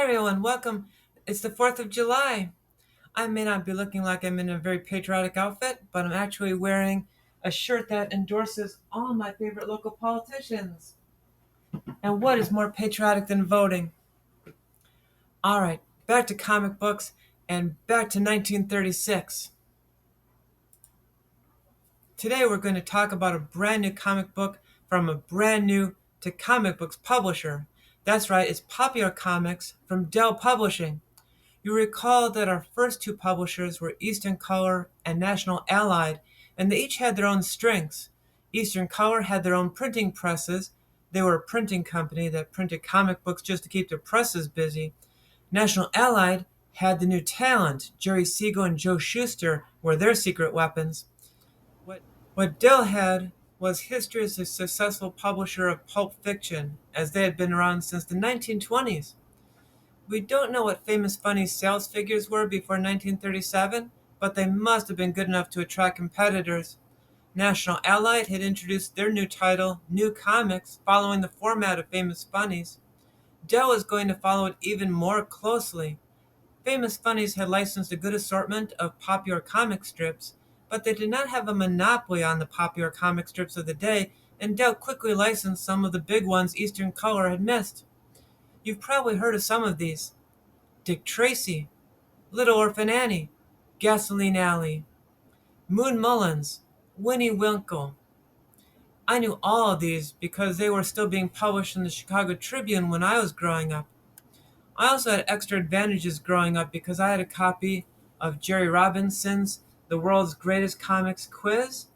Hi everyone, welcome. It's the 4th of July. I may not be looking like I'm in a very patriotic outfit, but I'm actually wearing a shirt that endorses all my favorite local politicians. And what is more patriotic than voting? Alright, back to comic books and back to 1936. Today we're going to talk about a brand new comic book from a brand new to comic books publisher. That's right, it's Popular Comics from Dell Publishing. You recall that our first two publishers were Eastern Color and National Allied, and they each had their own strengths. Eastern Color had their own printing presses. They were a printing company that printed comic books just to keep their presses busy. National Allied had the new talent. Jerry Siegel and Joe Shuster were their secret weapons. What Dill had was history as a successful publisher of pulp fiction, as they had been around since the 1920s. We don't know what Famous Funny's sales figures were before 1937, but they must have been good enough to attract competitors. National Allied had introduced their new title, New Comics, following the format of Famous Funnies. Dell was going to follow it even more closely. Famous Funnies had licensed a good assortment of popular comic strips, but they did not have a monopoly on the popular comic strips of the day, and Dell quickly licensed some of the big ones Eastern Color had missed. You've probably heard of some of these: Dick Tracy, Little Orphan Annie, Gasoline Alley, Moon Mullins, Winnie Winkle. I knew all of these because they were still being published in the Chicago Tribune when I was growing up. I also had extra advantages growing up because I had a copy of Jerry Robinson's The World's Greatest Comics Quiz,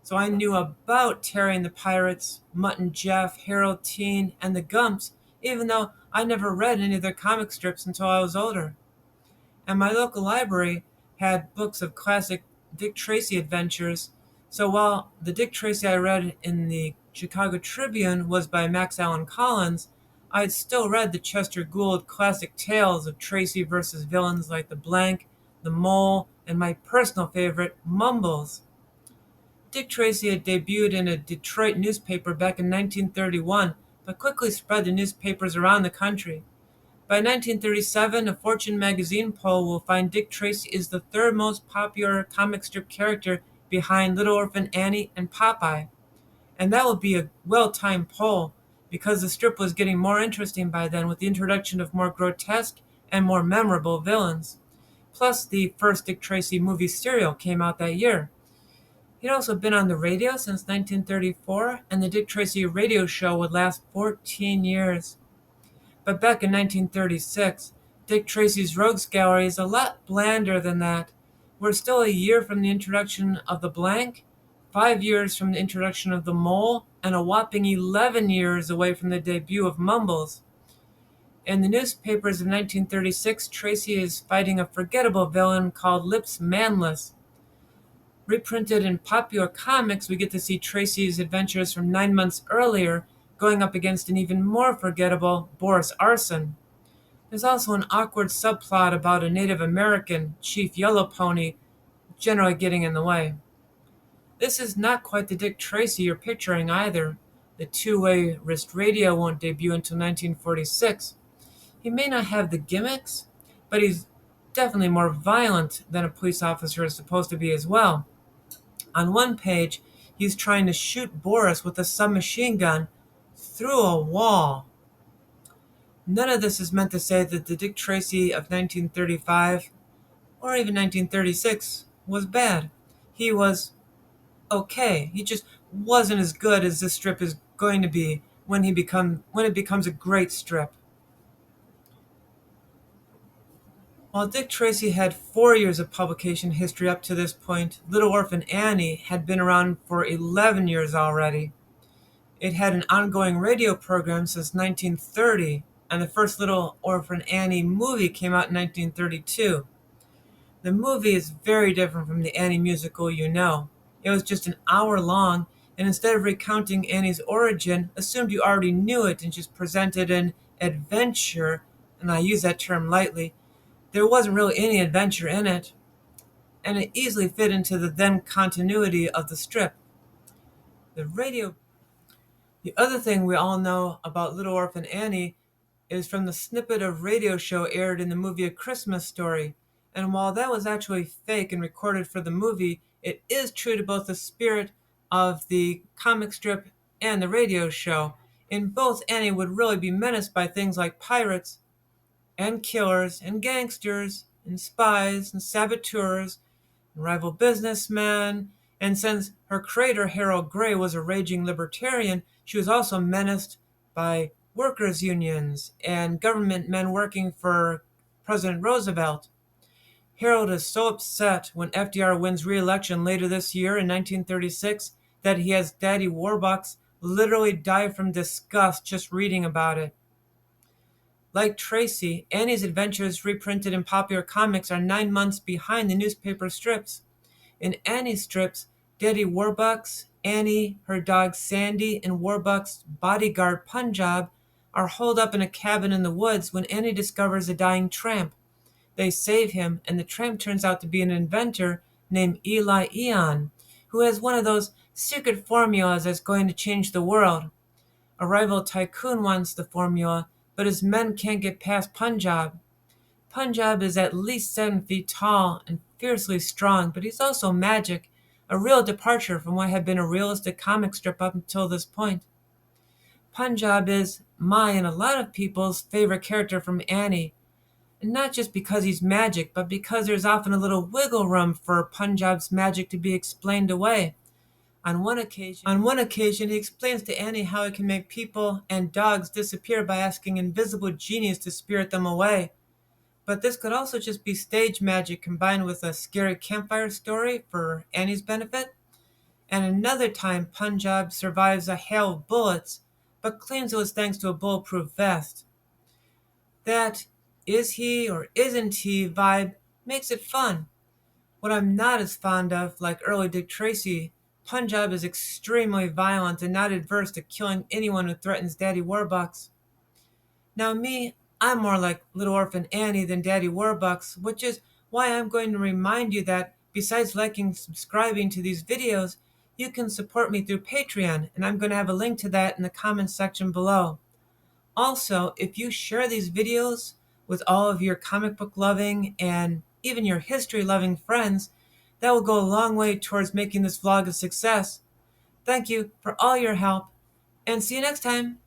so I knew about Terry and the Pirates, Mutt and Jeff, Harold Teen, and the Gumps, even though I never read any of their comic strips until I was older. And my local library had books of classic Dick Tracy adventures, so while the Dick Tracy I read in the Chicago Tribune was by Max Allan Collins, I had still read the Chester Gould classic tales of Tracy versus villains like the Blank, the Mole, and my personal favorite, Mumbles. Dick Tracy had debuted in a Detroit newspaper back in 1931, but quickly spread to newspapers around the country. By 1937, a Fortune magazine poll will find Dick Tracy is the third most popular comic strip character behind Little Orphan Annie and Popeye. And that would be a well-timed poll, because the strip was getting more interesting by then with the introduction of more grotesque and more memorable villains. Plus, the first Dick Tracy movie serial came out that year. He'd also been on the radio since 1934, and the Dick Tracy radio show would last 14 years. But back in 1936, Dick Tracy's Rogues Gallery is a lot blander than that. We're still a year from the introduction of the Blank, 5 years from the introduction of the Mole, and a whopping 11 years away from the debut of Mumbles. In the newspapers of 1936, Tracy is fighting a forgettable villain called Lips Manless. Reprinted in Popular Comics, we get to see Tracy's adventures from 9 months earlier, going up against an even more forgettable Boris Arson. There's also an awkward subplot about a Native American, Chief Yellow Pony, generally getting in the way. This is not quite the Dick Tracy you're picturing either. The two-way wrist radio won't debut until 1946. He may not have the gimmicks, but he's definitely more violent than a police officer is supposed to be as well. On one page, he's trying to shoot Boris with a submachine gun through a wall. None of this is meant to say that the Dick Tracy of 1935 or even 1936 was bad. He was okay. He just wasn't as good as this strip is going to be when it becomes a great strip. While Dick Tracy had 4 years of publication history up to this point, Little Orphan Annie had been around for 11 years already. It had an ongoing radio program since 1930, and the first Little Orphan Annie movie came out in 1932. The movie is very different from the Annie musical you know. It was just an hour long, and instead of recounting Annie's origin, assumed you already knew it and just presented an adventure, and I use that term lightly. There wasn't really any adventure in it, and it easily fit into the then continuity of the strip. The radio. The other thing we all know about Little Orphan Annie is from the snippet of radio show aired in the movie A Christmas Story. And while that was actually fake and recorded for the movie, it is true to both the spirit of the comic strip and the radio show. In both, Annie would really be menaced by things like pirates and killers and gangsters and spies and saboteurs and rival businessmen. And since her creator, Harold Gray, was a raging libertarian, she was also menaced by workers' unions and government men working for President Roosevelt. Harold is so upset when FDR wins re-election later this year in 1936 that he has Daddy Warbucks literally die from disgust just reading about it. Like Tracy, Annie's adventures reprinted in popular comics are 9 months behind the newspaper strips. In Annie's strips, Daddy Warbucks, Annie, her dog Sandy, and Warbucks' bodyguard Punjab are holed up in a cabin in the woods when Annie discovers a dying tramp. They save him, and the tramp turns out to be an inventor named Eli Eon, who has one of those secret formulas that's going to change the world. A rival tycoon wants the formula, but his men can't get past Punjab. Punjab is at least 7 feet tall and fiercely strong, but he's also magic, a real departure from what had been a realistic comic strip up until this point. Punjab is my and a lot of people's favorite character from Annie, and not just because he's magic, but because there's often a little wiggle room for Punjab's magic to be explained away. On one occasion, he explains to Annie how he can make people and dogs disappear by asking invisible genies to spirit them away. But this could also just be stage magic combined with a scary campfire story for Annie's benefit. And another time, Punjab survives a hail of bullets, but claims it was thanks to a bulletproof vest. That is he or isn't he vibe makes it fun. What I'm not as fond of, like early Dick Tracy, Punjab is extremely violent and not adverse to killing anyone who threatens Daddy Warbucks. Now me, I'm more like Little Orphan Annie than Daddy Warbucks, which is why I'm going to remind you that besides liking and subscribing to these videos, you can support me through Patreon, and I'm going to have a link to that in the comments section below. Also, if you share these videos with all of your comic book loving and even your history loving friends, that will go a long way towards making this vlog a success. Thank you for all your help, and see you next time.